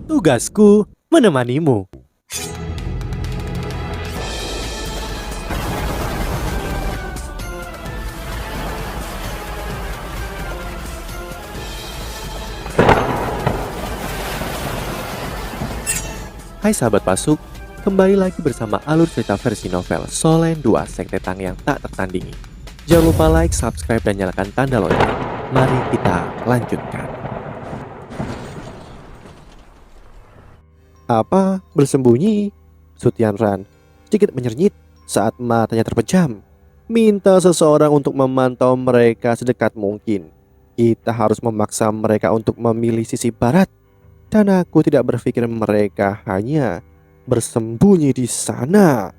Tugasku menemanimu. Hai sahabat Pasuk, kembali lagi bersama alur cerita versi novel Solen 2 Sekte Tang yang tak tertandingi. Jangan lupa like, subscribe, dan nyalakan tanda lonceng. Mari kita lanjutkan. Apa? Bersembunyi? Sutianran sedikit menyernyit saat matanya terpejam. Minta seseorang untuk memantau mereka sedekat mungkin. Kita harus memaksa mereka untuk memilih sisi barat. Dan aku tidak berpikir mereka hanya bersembunyi di sana.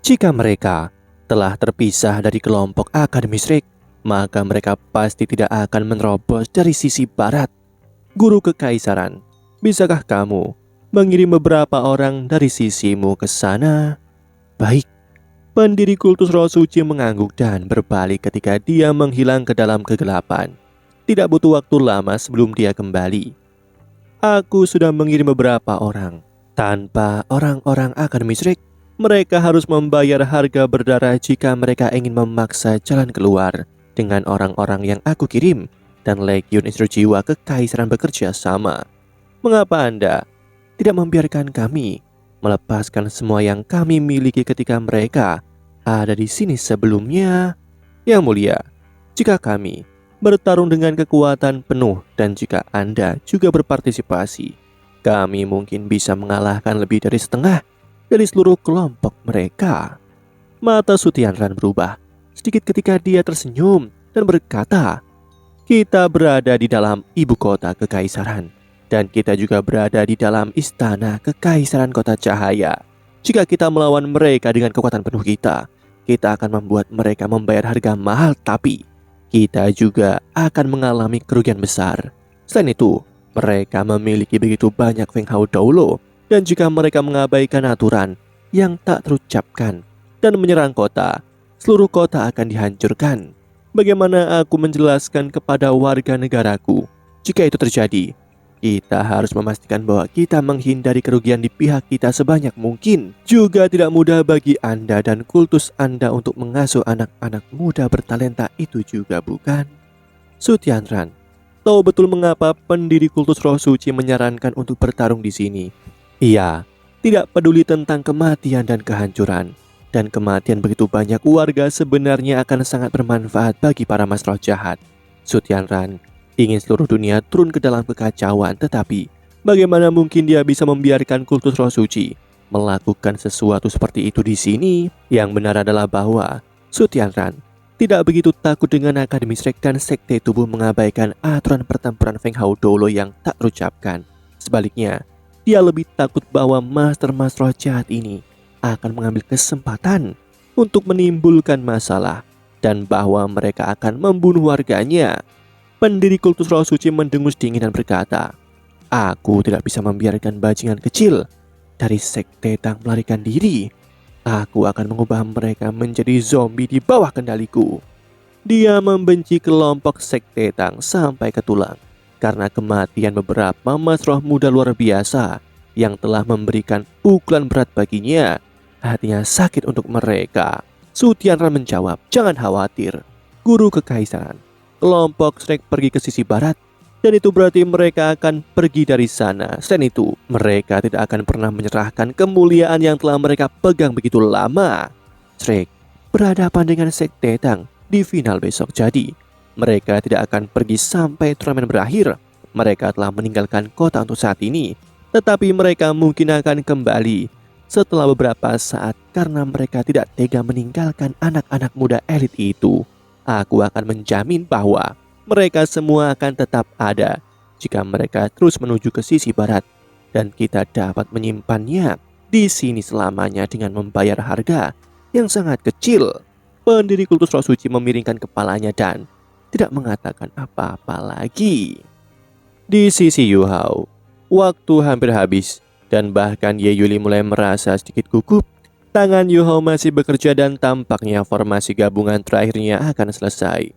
Jika mereka telah terpisah dari kelompok akademis Rik, maka mereka pasti tidak akan menerobos dari sisi barat. Guru Kekaisaran, bisakah kamu mengirim beberapa orang dari sisimu ke sana? Baik. Pendiri kultus roh suci mengangguk dan berbalik ketika dia menghilang ke dalam kegelapan. Tidak butuh waktu lama sebelum dia kembali. Aku sudah mengirim beberapa orang. Tanpa orang-orang akademis Rik, mereka harus membayar harga berdarah jika mereka ingin memaksa jalan keluar dengan orang-orang yang aku kirim. Dan Legiun Instruksi Jiwa Kekaisaran bekerja sama. Mengapa Anda tidak membiarkan kami melepaskan semua yang kami miliki ketika mereka ada di sini sebelumnya? Yang mulia, jika kami bertarung dengan kekuatan penuh dan jika Anda juga berpartisipasi, kami mungkin bisa mengalahkan lebih dari setengah dari seluruh kelompok mereka. Mata Sutianran berubah sedikit ketika dia tersenyum dan berkata, kita berada di dalam ibu kota Kekaisaran dan kita juga berada di dalam istana Kekaisaran Kota Cahaya. Jika kita melawan mereka dengan kekuatan penuh kita akan membuat mereka membayar harga mahal, tapi kita juga akan mengalami kerugian besar. Selain itu, mereka memiliki begitu banyak Feng Hao Doulo, dan jika mereka mengabaikan aturan yang tak terucapkan dan menyerang kota, seluruh kota akan dihancurkan. Bagaimana aku menjelaskan kepada warga negaraku jika itu terjadi? Kita harus memastikan bahwa kita menghindari kerugian di pihak kita sebanyak mungkin. Juga tidak mudah bagi Anda dan kultus Anda untuk mengasuh anak-anak muda bertalenta itu juga, bukan? Sutianran tahu betul mengapa pendiri kultus roh suci menyarankan untuk bertarung di sini. Ia tidak peduli tentang kematian dan kehancuran. Dan kematian begitu banyak warga sebenarnya akan sangat bermanfaat bagi para mas roh jahat. Sutianran ingin seluruh dunia turun ke dalam kekacauan, tetapi bagaimana mungkin dia bisa membiarkan kultus roh suci melakukan sesuatu seperti itu di sini? Yang benar adalah bahwa Sutianran tidak begitu takut dengan akademis Rik dan sekte tubuh mengabaikan aturan pertempuran Feng Hao Doulo yang tak terucapkan. Sebaliknya, dia lebih takut bahwa master-mas roh jahat ini akan mengambil kesempatan untuk menimbulkan masalah dan bahwa mereka akan membunuh warganya. Pendiri kultus roh suci mendengus dingin dan berkata, aku tidak bisa membiarkan bajingan kecil dari sekte Tang melarikan diri. Aku akan mengubah mereka menjadi zombie di bawah kendaliku. Dia membenci kelompok sekte Tang sampai ke tulang karena kematian beberapa mas roh muda luar biasa yang telah memberikan pukulan berat baginya. Hatinya sakit untuk mereka. Sutianran menjawab, jangan khawatir, Guru Kekaisaran. Kelompok Shrek pergi ke sisi barat, dan itu berarti mereka akan pergi dari sana. Selain itu, mereka tidak akan pernah menyerahkan kemuliaan yang telah mereka pegang begitu lama. Shrek berhadapan dengan sekte Tang di final besok, jadi mereka tidak akan pergi sampai turnamen berakhir. Mereka telah meninggalkan kota untuk saat ini, tetapi mereka mungkin akan kembali setelah beberapa saat karena mereka tidak tega meninggalkan anak-anak muda elit itu. Aku akan menjamin bahwa mereka semua akan tetap ada jika mereka terus menuju ke sisi barat, dan kita dapat menyimpannya di sini selamanya dengan membayar harga yang sangat kecil. Pendiri kultus roh suci memiringkan kepalanya dan tidak mengatakan apa-apa lagi. Di sisi Yu Hao, waktu hampir habis dan bahkan Ye Yuli mulai merasa sedikit gugup. Tangan Yu Hao masih bekerja dan tampaknya formasi gabungan terakhirnya akan selesai.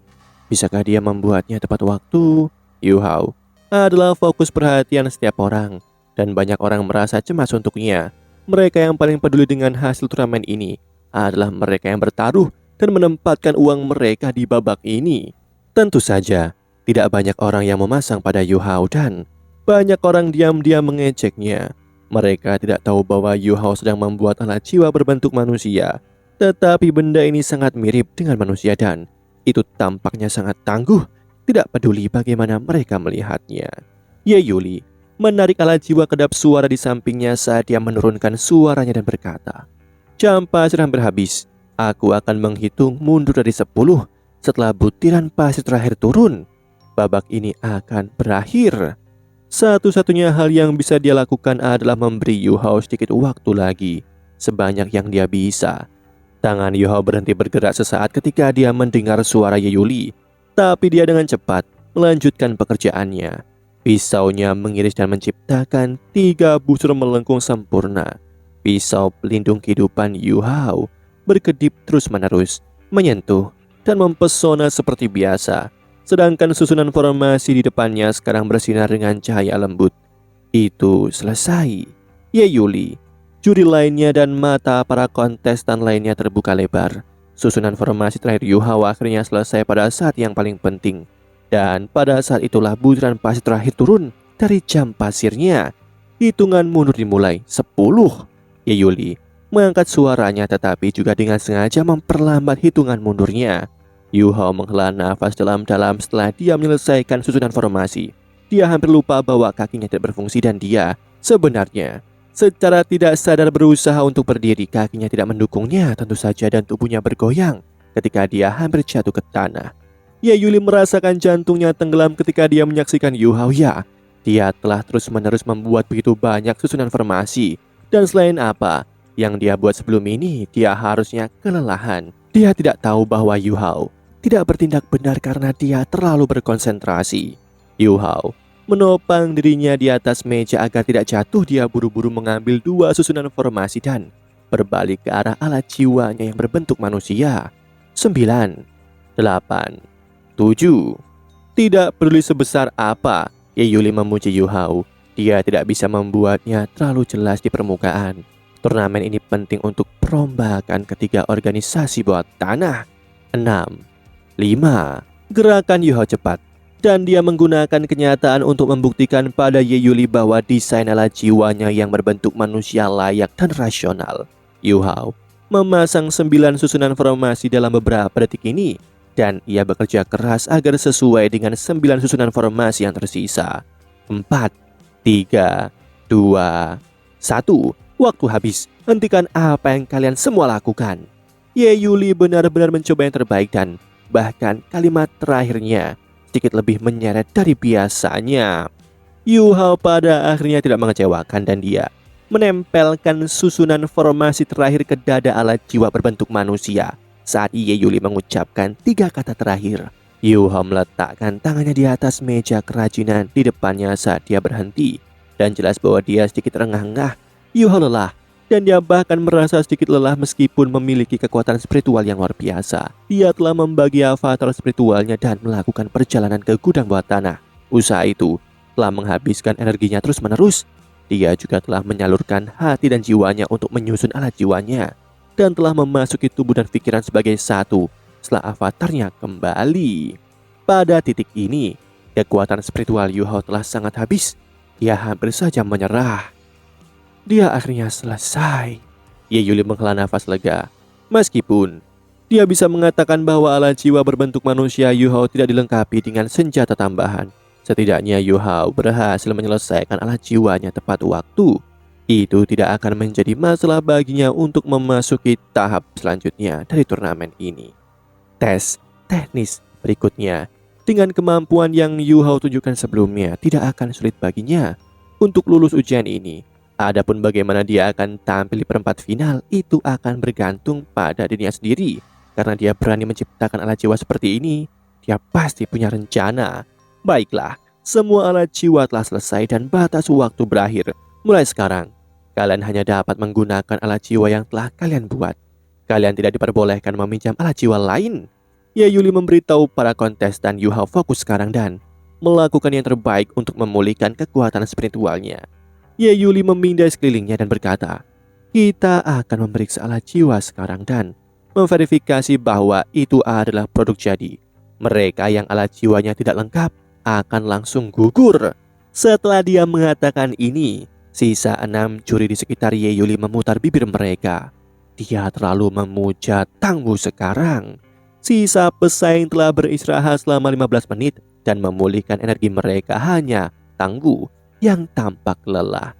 Bisakah dia membuatnya tepat waktu? Yu Hao adalah fokus perhatian setiap orang. dan banyak orang merasa cemas untuknya. Mereka yang paling peduli dengan hasil turnamen ini adalah mereka yang bertaruh dan menempatkan uang mereka di babak ini. Tentu saja, tidak banyak orang yang memasang pada Yu Hao dan banyak orang diam-diam mengejeknya. Mereka tidak tahu bahwa Yu Hao sedang membuat alat jiwa berbentuk manusia. Tetapi benda ini sangat mirip dengan manusia dan itu tampaknya sangat tangguh, tidak peduli bagaimana mereka melihatnya. Ye Yuli menarik alat jiwa kedap suara di sampingnya saat dia menurunkan suaranya dan berkata, "Jam pasir hampir habis. Aku akan menghitung mundur dari 10 setelah butiran pasir terakhir turun. Babak ini akan berakhir." Satu-satunya hal yang bisa dia lakukan adalah memberi Yu Hao sedikit waktu lagi, sebanyak yang dia bisa. Tangan Yu Hao berhenti bergerak sesaat ketika dia mendengar suara Ye Yuli, tapi dia dengan cepat melanjutkan pekerjaannya. Pisaunya mengiris dan menciptakan 3 busur melengkung sempurna. Pisau pelindung kehidupan Yu Hao berkedip terus-menerus, menyentuh dan mempesona seperti biasa. Sedangkan susunan formasi di depannya sekarang bersinar dengan cahaya lembut. Itu selesai. Ye Yuli, juri lainnya dan mata para kontestan lainnya terbuka lebar. Susunan formasi terakhir Yu Hao akhirnya selesai pada saat yang paling penting. Dan pada saat itulah butiran pasir terakhir turun dari jam pasirnya. Hitungan mundur dimulai. 10. Ye Yuli mengangkat suaranya tetapi juga dengan sengaja memperlambat hitungan mundurnya. Yu Hao menghela nafas dalam-dalam setelah dia menyelesaikan susunan formasi. Dia hampir lupa bahwa kakinya tidak berfungsi dan dia sebenarnya secara tidak sadar berusaha untuk berdiri. Kakinya tidak mendukungnya tentu saja dan tubuhnya bergoyang ketika dia hampir jatuh ke tanah. Ye Yuli merasakan jantungnya tenggelam ketika dia menyaksikan Yu Hao. Ya, dia telah terus-menerus membuat begitu banyak susunan formasi. Dan selain apa yang dia buat sebelum ini, dia harusnya kelelahan. Dia tidak tahu bahwa Yu Hao tidak bertindak benar karena dia terlalu berkonsentrasi. Yu Hao menopang dirinya di atas meja agar tidak jatuh. Dia buru-buru mengambil 2 susunan formasi dan berbalik ke arah alat jiwanya yang berbentuk manusia. 9, 8, 7. Tidak peduli sebesar apa Ye Yuli memuji Yu Hao, dia tidak bisa membuatnya terlalu jelas di permukaan. Turnamen ini penting untuk perombakan ketiga organisasi bawah tanah. 6, 5. Gerakan Yu Hao cepat dan dia menggunakan kenyataan untuk membuktikan pada Ye Yuli bahwa desain alat jiwanya yang berbentuk manusia layak dan rasional. Yu Hao memasang 9 susunan formasi dalam beberapa detik ini dan ia bekerja keras agar sesuai dengan 9 susunan formasi yang tersisa. 4, 3, 2, 1. Waktu habis. Hentikan apa yang kalian semua lakukan. Ye Yuli benar-benar mencoba yang terbaik dan bahkan kalimat terakhirnya sedikit lebih menyeret dari biasanya. Yu Hao pada akhirnya tidak mengecewakan dan dia menempelkan susunan formasi terakhir ke dada alat jiwa berbentuk manusia. Saat Ye Yuli mengucapkan 3 kata terakhir, Yu Hao meletakkan tangannya di atas meja kerajinan di depannya saat dia berhenti. Dan jelas bahwa dia sedikit rengah-rengah. Yu Hao lelah dan dia bahkan merasa sedikit lelah meskipun memiliki kekuatan spiritual yang luar biasa. Dia telah membagi avatar spiritualnya dan melakukan perjalanan ke gudang bawah tanah. Usaha itu telah menghabiskan energinya terus-menerus. Dia juga telah menyalurkan hati dan jiwanya untuk menyusun alat jiwanya dan telah memasuki tubuh dan pikiran sebagai satu setelah avatarnya kembali. Pada titik ini, kekuatan spiritual Yu Hao telah sangat habis. Dia hampir saja menyerah. Dia akhirnya selesai. Ye Yuli menghela nafas lega. Meskipun dia bisa mengatakan bahwa alat jiwa berbentuk manusia Yu Hao tidak dilengkapi dengan senjata tambahan, setidaknya Yu Hao berhasil menyelesaikan alat jiwanya tepat waktu. Itu tidak akan menjadi masalah baginya untuk memasuki tahap selanjutnya dari turnamen ini. Tes teknis berikutnya dengan kemampuan yang Yu Hao tunjukkan sebelumnya tidak akan sulit baginya untuk lulus ujian ini. Adapun bagaimana dia akan tampil di perempat final itu akan bergantung pada dirinya sendiri. Karena dia berani menciptakan alat jiwa seperti ini, dia pasti punya rencana. Baiklah, semua alat jiwa telah selesai dan batas waktu berakhir. Mulai sekarang, kalian hanya dapat menggunakan alat jiwa yang telah kalian buat. Kalian tidak diperbolehkan meminjam alat jiwa lain. Ye Yuli memberitahu para kontestan Yu Hao fokus sekarang dan melakukan yang terbaik untuk memulihkan kekuatan spiritualnya. Ye Yuli memindai sekelilingnya dan berkata, "Kita akan memeriksa alat jiwa sekarang dan memverifikasi bahwa itu adalah produk jadi. Mereka yang alat jiwanya tidak lengkap akan langsung gugur." Setelah dia mengatakan ini, sisa 6 juri di sekitar Ye Yuli memutar bibir mereka. Dia terlalu memuja Tanggu sekarang. Sisa pesaing telah beristirahat selama 15 menit dan memulihkan energi mereka, hanya Tanggu yang tampak lelah.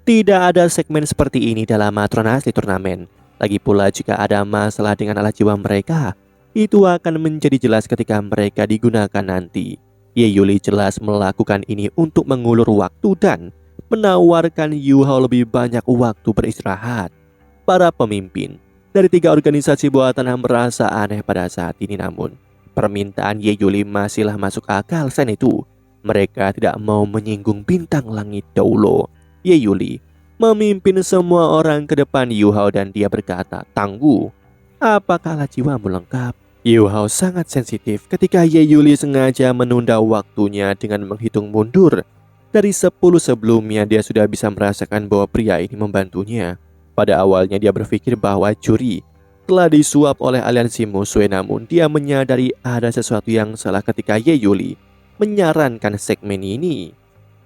Tidak ada segmen seperti ini dalam aturan asli turnamen. Lagi pula jika ada masalah dengan alat jiwa mereka, itu akan menjadi jelas ketika mereka digunakan nanti. Ye Yuli jelas melakukan ini untuk mengulur waktu dan menawarkan Yu Hao lebih banyak waktu beristirahat. Para pemimpin dari 3 organisasi bawah tanah merasa aneh pada saat ini, namun permintaan Ye Yuli masihlah masuk akal. Selain itu, mereka tidak mau menyinggung bintang langit Doulo. Ye Yuli memimpin semua orang ke depan Yu Hao dan dia berkata, "Tanggu, apakah alat jiwamu lengkap?" Yu Hao sangat sensitif ketika Ye Yuli sengaja menunda waktunya dengan menghitung mundur. Dari 10 sebelumnya dia sudah bisa merasakan bahwa pria ini membantunya. Pada awalnya dia berpikir bahwa juri telah disuap oleh aliansi musuh, namun dia menyadari ada sesuatu yang salah ketika Ye Yuli menyarankan segmen ini.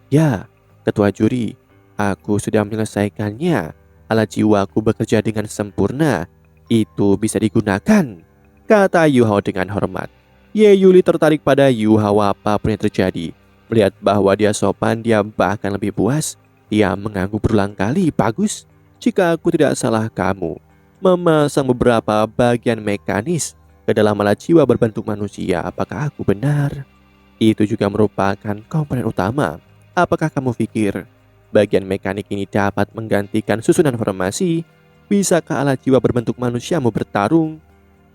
"Ya, ketua juri, aku sudah menyelesaikannya. Alat jiwaku bekerja dengan sempurna. Itu bisa digunakan," kata Yu Hao dengan hormat. Ye Yuli tertarik pada Yu Hao apapun yang terjadi. Melihat bahwa dia sopan, dia bahkan lebih puas. Dia mengangguk berulang kali, "Bagus. Jika aku tidak salah, kamu memasang beberapa bagian mekanis ke dalam alat jiwa berbentuk manusia. Apakah aku benar? Itu juga merupakan komponen utama. Apakah kamu pikir bagian mekanik ini dapat menggantikan susunan formasi? Bisakah alat jiwa berbentuk manusiamu bertarung?"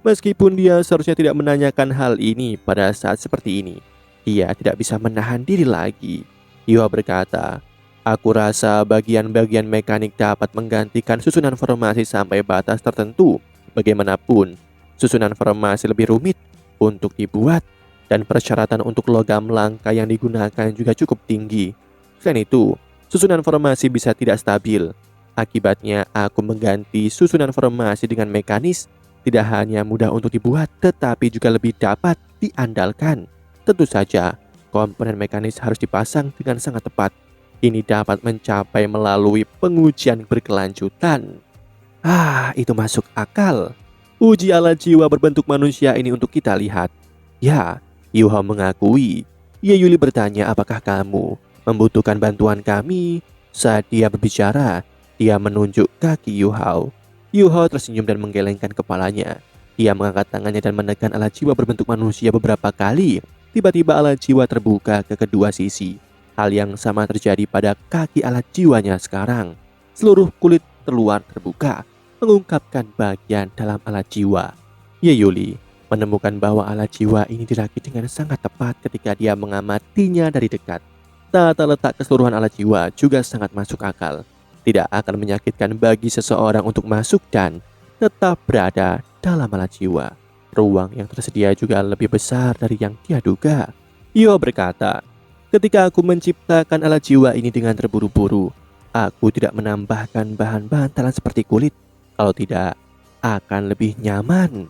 Meskipun dia seharusnya tidak menanyakan hal ini pada saat seperti ini, dia tidak bisa menahan diri lagi. Yua berkata, "Aku rasa bagian-bagian mekanik dapat menggantikan susunan formasi sampai batas tertentu. Bagaimanapun, susunan formasi lebih rumit untuk dibuat dan persyaratan untuk logam langka yang digunakan juga cukup tinggi. Selain itu, susunan formasi bisa tidak stabil. Akibatnya, aku mengganti susunan formasi dengan mekanis tidak hanya mudah untuk dibuat, tetapi juga lebih dapat diandalkan. Tentu saja, komponen mekanis harus dipasang dengan sangat tepat. Ini dapat mencapai melalui pengujian berkelanjutan." Itu masuk akal. Uji alat jiwa berbentuk manusia ini untuk kita lihat. Ya, Yu Hao mengakui. Ye Yuli bertanya, "Apakah kamu membutuhkan bantuan kami?" Saat dia berbicara, dia menunjuk kaki Yu Hao. Yu Hao tersenyum dan menggelengkan kepalanya. Dia mengangkat tangannya dan menekan alat jiwa berbentuk manusia beberapa kali. Tiba-tiba alat jiwa terbuka ke kedua sisi. Hal yang sama terjadi pada kaki alat jiwanya sekarang. Seluruh kulit terluar terbuka, mengungkapkan bagian dalam alat jiwa. Ye Yuli menemukan bahwa alat jiwa ini dirakit dengan sangat tepat ketika dia mengamatinya dari dekat. Tata letak keseluruhan alat jiwa juga sangat masuk akal. Tidak akan menyakitkan bagi seseorang untuk masuk dan tetap berada dalam alat jiwa. Ruang yang tersedia juga lebih besar dari yang dia duga. Yo berkata, "Ketika aku menciptakan alat jiwa ini dengan terburu-buru, aku tidak menambahkan bahan bantalan seperti kulit. Kalau tidak, akan lebih nyaman."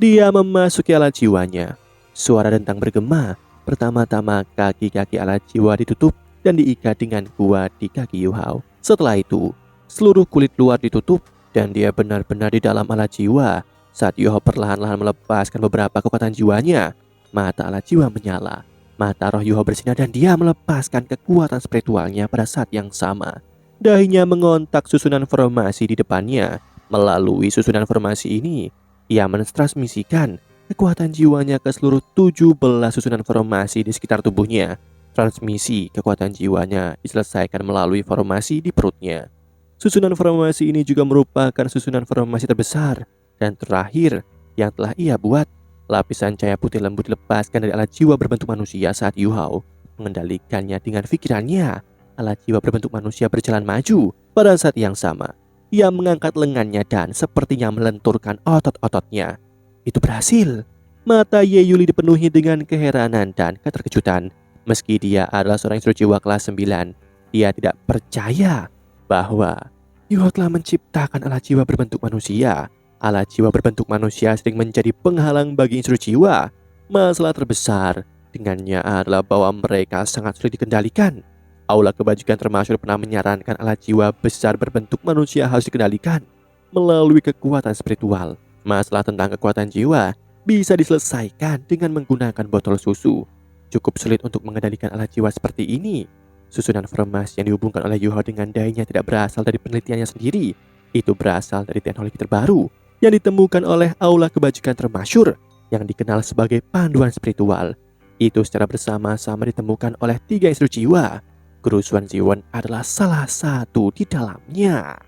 Dia memasuki alat jiwanya. Suara dentang bergema. Pertama-tama kaki-kaki alat jiwa ditutup dan diikat dengan kuat di kaki Yu Hao. Setelah itu, seluruh kulit luar ditutup dan dia benar-benar di dalam alat jiwa. Saat Yu Hao perlahan-lahan melepaskan beberapa kekuatan jiwanya, mata alat jiwa menyala. Mata roh Yu Hao bersinar dan dia melepaskan kekuatan spiritualnya pada saat yang sama. Dahinya mengontak susunan formasi di depannya. Melalui susunan formasi ini, ia mentransmisikan kekuatan jiwanya ke seluruh 17 susunan formasi di sekitar tubuhnya. Transmisi kekuatan jiwanya diselesaikan melalui formasi di perutnya. Susunan formasi ini juga merupakan susunan formasi terbesar dan terakhir yang telah ia buat. Lapisan cahaya putih lembut dilepaskan dari alat jiwa berbentuk manusia saat Yu Hao mengendalikannya dengan pikirannya. Alat jiwa berbentuk manusia berjalan maju. Pada saat yang sama, ia mengangkat lengannya dan sepertinya melenturkan otot-ototnya. Itu berhasil. Mata Ye Yuli dipenuhi dengan keheranan dan keterkejutan. Meski dia adalah seorang instruktur jiwa kelas 9, Dia tidak percaya bahwa Yu Hao telah menciptakan alat jiwa berbentuk manusia. Alat jiwa berbentuk manusia sering menjadi penghalang bagi instruksi jiwa. Masalah terbesar dengannya adalah bahwa mereka sangat sulit dikendalikan. Aula Kebajikan termasuk pernah menyarankan alat jiwa besar berbentuk manusia harus dikendalikan melalui kekuatan spiritual. Masalah tentang kekuatan jiwa bisa diselesaikan dengan menggunakan botol susu. Cukup sulit untuk mengendalikan alat jiwa seperti ini. Susunan formasi yang dihubungkan oleh Yu Hao dengan dainya tidak berasal dari penelitiannya sendiri. Itu berasal dari teknologi terbaru yang ditemukan oleh Aula Kebajikan termasyur yang dikenal sebagai panduan spiritual. Itu secara bersama-sama ditemukan oleh 3 instruksi jiwa. Guru Xuan Ziwen adalah salah satu di dalamnya.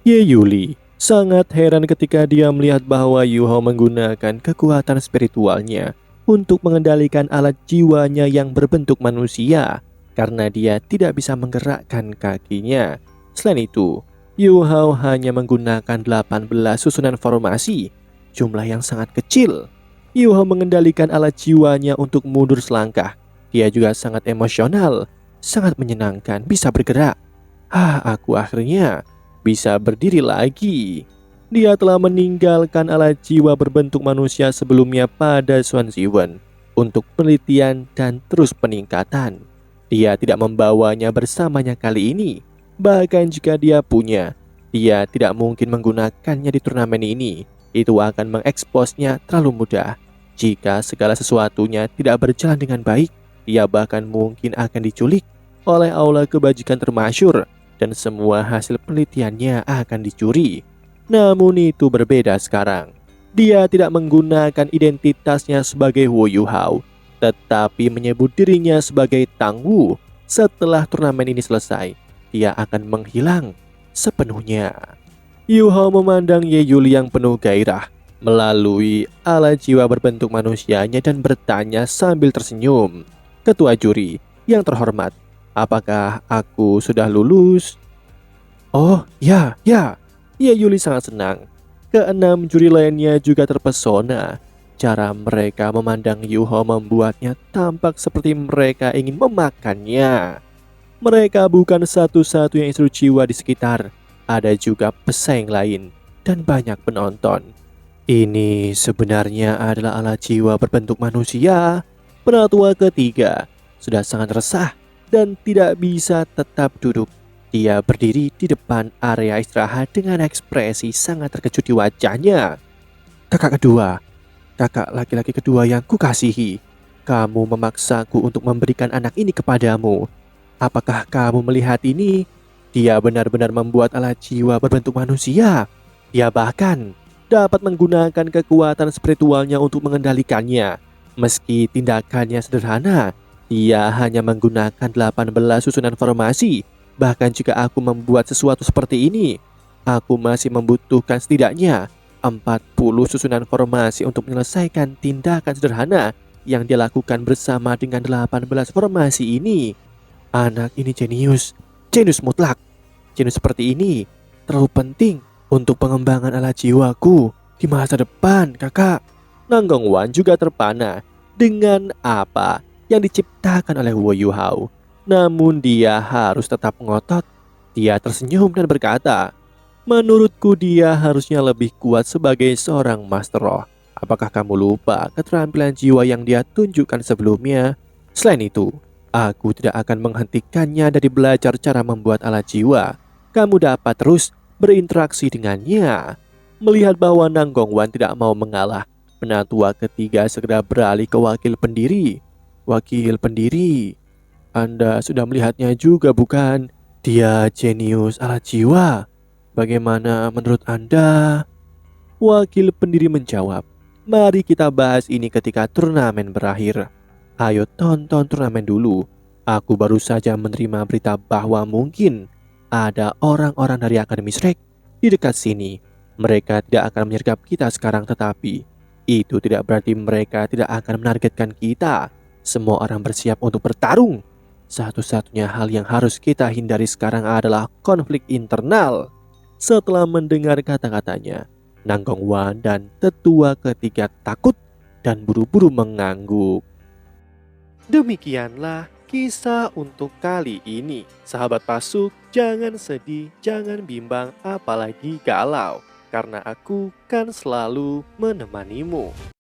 Ye Yuli sangat heran ketika dia melihat bahwa Yu Hao menggunakan kekuatan spiritualnya untuk mengendalikan alat jiwanya yang berbentuk manusia karena dia tidak bisa menggerakkan kakinya. Selain itu, Yu Hao hanya menggunakan 18 susunan formasi, jumlah yang sangat kecil. Yu Hao mengendalikan alat jiwanya untuk mundur selangkah. Dia juga sangat emosional, sangat menyenangkan bisa bergerak. Aku akhirnya bisa berdiri lagi. Dia telah meninggalkan alat jiwa berbentuk manusia sebelumnya pada Xuan Ziwen untuk penelitian dan terus peningkatan. Dia tidak membawanya bersamanya kali ini. Bahkan jika dia punya, dia tidak mungkin menggunakannya di turnamen ini. Itu akan mengeksposnya terlalu mudah. Jika segala sesuatunya tidak berjalan dengan baik, dia bahkan mungkin akan diculik oleh Aula Kebajikan termasyur dan semua hasil penelitiannya akan dicuri. Namun itu berbeda sekarang. Dia tidak menggunakan identitasnya sebagai Wu Yu Hao, tetapi menyebut dirinya sebagai Tang Wu. Setelah turnamen ini selesai, dia akan menghilang sepenuhnya. Yu Hao memandang Ye Yuli yang penuh gairah melalui alat jiwa berbentuk manusianya dan bertanya sambil tersenyum. Ketua juri yang terhormat, apakah aku sudah lulus? Oh, ya. Ye Yuli sangat senang. Keenam juri lainnya juga terpesona. Cara mereka memandang Yu Hao membuatnya tampak seperti mereka ingin memakannya. Mereka bukan satu-satunya instruksi jiwa di sekitar. Ada juga pesaing lain dan banyak penonton. Ini sebenarnya adalah alat jiwa berbentuk manusia. Penatua ketiga sudah sangat resah dan tidak bisa tetap duduk. Dia berdiri di depan area istirahat dengan ekspresi sangat terkejut di wajahnya. Kakak laki-laki kedua yang kukasihi, kamu memaksaku untuk memberikan anak ini kepadamu. Apakah kamu melihat ini? Dia benar-benar membuat alat jiwa berbentuk manusia. Dia bahkan dapat menggunakan kekuatan spiritualnya untuk mengendalikannya. Meski tindakannya sederhana, dia hanya menggunakan 18 susunan formasi. Bahkan jika aku membuat sesuatu seperti ini, aku masih membutuhkan setidaknya 40 susunan formasi untuk menyelesaikan tindakan sederhana yang dia lakukan bersama dengan 18 formasi ini. Anak ini jenius mutlak. Jenius seperti ini terlalu penting untuk pengembangan alat jiwaku di masa depan, kakak. Nanggong Wan juga terpana dengan apa yang diciptakan oleh Wu Yu Hao. Namun dia harus tetap ngotot. Dia tersenyum dan berkata, menurutku dia harusnya lebih kuat sebagai seorang Master Roh. Apakah kamu lupa keterampilan jiwa yang dia tunjukkan sebelumnya? Selain itu, aku tidak akan menghentikannya dari belajar cara membuat alat jiwa. Kamu dapat terus berinteraksi dengannya. Melihat bahwa Nanggong Wan tidak mau mengalah, penatua ketiga segera beralih ke wakil pendiri. Wakil pendiri, Anda sudah melihatnya juga bukan? Dia jenius alat jiwa. Bagaimana menurut Anda? Wakil pendiri menjawab, mari kita bahas ini ketika turnamen berakhir. Ayo tonton turnamen dulu. Aku baru saja menerima berita bahwa mungkin ada orang-orang dari Akademi Shrek di dekat sini. Mereka tidak akan menyergap kita sekarang, tetapi itu tidak berarti mereka tidak akan menargetkan kita. Semua orang bersiap untuk bertarung. Satu-satunya hal yang harus kita hindari sekarang adalah konflik internal. Setelah mendengar kata-katanya, Nanggong Wan dan tetua ketiga takut dan buru-buru mengangguk. Demikianlah kisah untuk kali ini. Sahabat Pasuk, jangan sedih, jangan bimbang, apalagi galau. Karena aku kan selalu menemanimu.